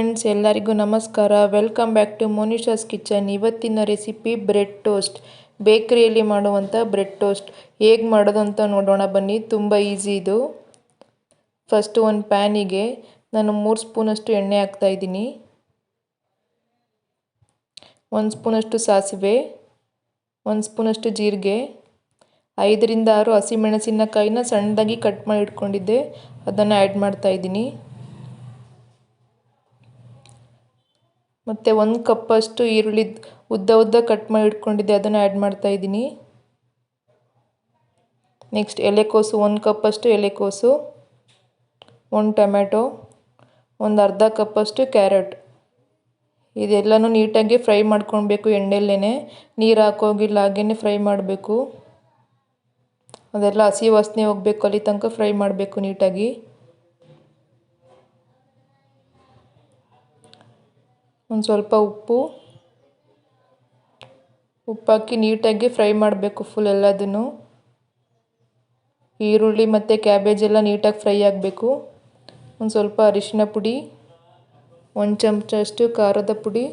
Friends ಎಲ್ಲರಿಗೂ ನಮಸ್ಕಾರ. Welcome back to Monisha's kitchen. ಇವತ್ತಿನ ರೆಸಿಪಿ ಬ್ರೆಡ್ ಟೋಸ್ಟ್. ಬೇಕರಿಯಲ್ಲಿ ಮಾಡುವಂಥ ಬ್ರೆಡ್ ಟೋಸ್ಟ್ ಹೇಗೆ ಮಾಡೋದು ಅಂತ ನೋಡೋಣ ಬನ್ನಿ. ತುಂಬ ಈಸಿ ಇದು. ಫಸ್ಟ್ ಒಂದು ಪ್ಯಾನಿಗೆ ನಾನು 3 ಸ್ಪೂನಷ್ಟು ಎಣ್ಣೆ ಹಾಕ್ತಾ ಇದ್ದೀನಿ. 1 ಸ್ಪೂನಷ್ಟು ಸಾಸಿವೆ, 1 ಸ್ಪೂನಷ್ಟು ಜೀರಿಗೆ, 5 ರಿಂದ 6 ಹಸಿಮೆಣಸಿನಕಾಯಿನ ಸಣ್ಣದಾಗಿ ಕಟ್ ಮಾಡಿ ಇಟ್ಕೊಂಡಿದ್ದೆ, ಅದನ್ನು ಆ್ಯಡ್ ಮಾಡ್ತಾ ಇದ್ದೀನಿ. ಮತ್ತು 1 ಕಪ್ಪಷ್ಟು ಈರುಳ್ಳಿ ಉದ್ದ ಕಟ್ ಮಾಡಿ ಇಟ್ಕೊಂಡಿದ್ದೆ, ಅದನ್ನು ಆ್ಯಡ್ ಮಾಡ್ತಾ ಇದ್ದೀನಿ. ನೆಕ್ಸ್ಟ್ ಎಲೆಕೋಸು, 1 ಕಪ್ಪಷ್ಟು ಎಲೆಕೋಸು, 1 ಟೊಮೆಟೊ, ಒಂದು ಅರ್ಧ ಕಪ್ಪಷ್ಟು ಕ್ಯಾರೆಟ್. ಇದೆಲ್ಲನೂ ನೀಟಾಗಿ ಫ್ರೈ ಮಾಡ್ಕೊಳ್ಬೇಕು ಎಣ್ಣೆಲ್ಲೇ. ನೀರು ಹಾಕೋಗಿಲ್ಲ, ಹಾಗೇ ಫ್ರೈ ಮಾಡಬೇಕು. ಅದೆಲ್ಲ ಹಸಿ ವಾಸನೆ ಹೋಗಬೇಕು, ಅಲ್ಲಿ ತನಕ ಫ್ರೈ ಮಾಡಬೇಕು ನೀಟಾಗಿ. ಒಂದು ಸ್ವಲ್ಪ ಉಪ್ಪು ಹಾಕಿ ನೀಟಾಗಿ ಫ್ರೈ ಮಾಡಬೇಕು ಫುಲ್ ಎಲ್ಲದನ್ನು. ಈರುಳ್ಳಿ ಮತ್ತು ಕ್ಯಾಬೇಜ್ ಎಲ್ಲ ನೀಟಾಗಿ ಫ್ರೈ ಆಗಬೇಕು. ಒಂದು ಸ್ವಲ್ಪ ಅರಿಶಿನ ಪುಡಿ, 1 ಚಮಚಷ್ಟು ಖಾರದ ಪುಡಿ,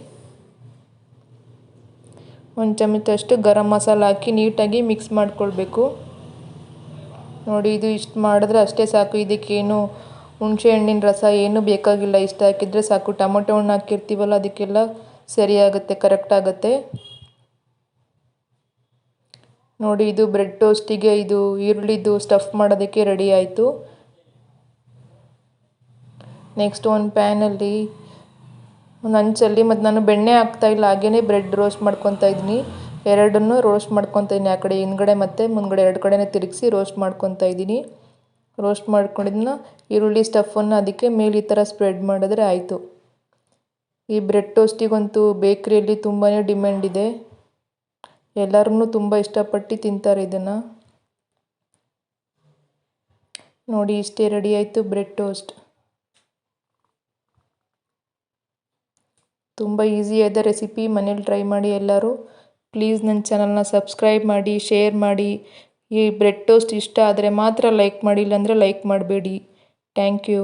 1 ಚಮಚಷ್ಟು ಗರಂ ಮಸಾಲ ಹಾಕಿ ನೀಟಾಗಿ ಮಿಕ್ಸ್ ಮಾಡಿಕೊಳ್ಬೇಕು. ನೋಡಿ, ಇದು ಇಷ್ಟು ಮಾಡಿದ್ರೆ ಅಷ್ಟೇ ಸಾಕು. ಇದಕ್ಕೇನು ಹುಣಸೆ ಹಣ್ಣಿನ ರಸ ಏನೂ ಬೇಕಾಗಿಲ್ಲ. ಇಷ್ಟು ಹಾಕಿದರೆ ಸಾಕು. ಟೊಮೊಟೊ ಹಣ್ಣು ಹಾಕಿರ್ತೀವಲ್ಲ, ಅದಕ್ಕೆಲ್ಲ ಸರಿಯಾಗುತ್ತೆ, ಕರೆಕ್ಟ್ ಆಗುತ್ತೆ. ನೋಡಿ, ಇದು ಬ್ರೆಡ್ ಟೋಸ್ಟಿಗೆ ಇದು ಈರುಳ್ಳಿದು ಸ್ಟಫ್ ಮಾಡೋದಕ್ಕೆ ರೆಡಿ ಆಯಿತು. ನೆಕ್ಸ್ಟ್ ಒಂದು ಪ್ಯಾನಲ್ಲಿ ಒಂದು ಹಂಚಲ್ಲಿ, ಮತ್ತು ನಾನು ಬೆಣ್ಣೆ ಹಾಕ್ತಾಯಿಲ್ಲ, ಹಾಗೇ ಬ್ರೆಡ್ ರೋಸ್ಟ್ ಮಾಡ್ಕೊತಾ ಇದ್ದೀನಿ. ಎರಡನ್ನೂ ರೋಸ್ಟ್ ಮಾಡ್ಕೊತಾ ಇದ್ದೀನಿ. ಆ ಕಡೆ ಹಿಂದ್ಗಡೆ ಮತ್ತು ಮುಂದ್ಗಡೆ 2 ಕಡೆನೇ ತಿರುಗಿಸಿ ರೋಸ್ಟ್ ಮಾಡ್ಕೊತಾ ಇದ್ದೀನಿ. ರೋಸ್ಟ್ ಮಾಡ್ಕೊಂಡಿದ್ದನ್ನ ಈರುಳ್ಳಿ ಸ್ಟಫನ್ನು ಅದಕ್ಕೆ ಮೇಲೆ ಈ ಥರ ಸ್ಪ್ರೆಡ್ ಮಾಡಿದ್ರೆ ಆಯಿತು. ಈ ಬ್ರೆಡ್ ಟೋಸ್ಟಿಗಂತೂ ಬೇಕ್ರಿಯಲ್ಲಿ ತುಂಬಾ ಡಿಮ್ಯಾಂಡ್ ಇದೆ. ಎಲ್ಲರೂ ತುಂಬ ಇಷ್ಟಪಟ್ಟು ತಿಂತಾರೆ ಇದನ್ನು. ನೋಡಿ, ಇಷ್ಟೇ ರೆಡಿ ಆಯಿತು ಬ್ರೆಡ್ ಟೋಸ್ಟ್. ತುಂಬ ಈಸಿಯಾದ ರೆಸಿಪಿ. ಮನೇಲಿ ಟ್ರೈ ಮಾಡಿ ಎಲ್ಲರೂ. ಪ್ಲೀಸ್ ನನ್ನ ಚಾನಲ್ನ ಸಬ್ಸ್ಕ್ರೈಬ್ ಮಾಡಿ, ಶೇರ್ ಮಾಡಿ. ಈ ಬ್ರೆಡ್ ಟೋಸ್ಟ್ ಇಷ್ಟ ಆದರೆ ಮಾತ್ರ ಲೈಕ್ ಮಾಡಿ, ಇಲ್ಲಾಂದರೆ ಲೈಕ್ ಮಾಡಬೇಡಿ. Thank you.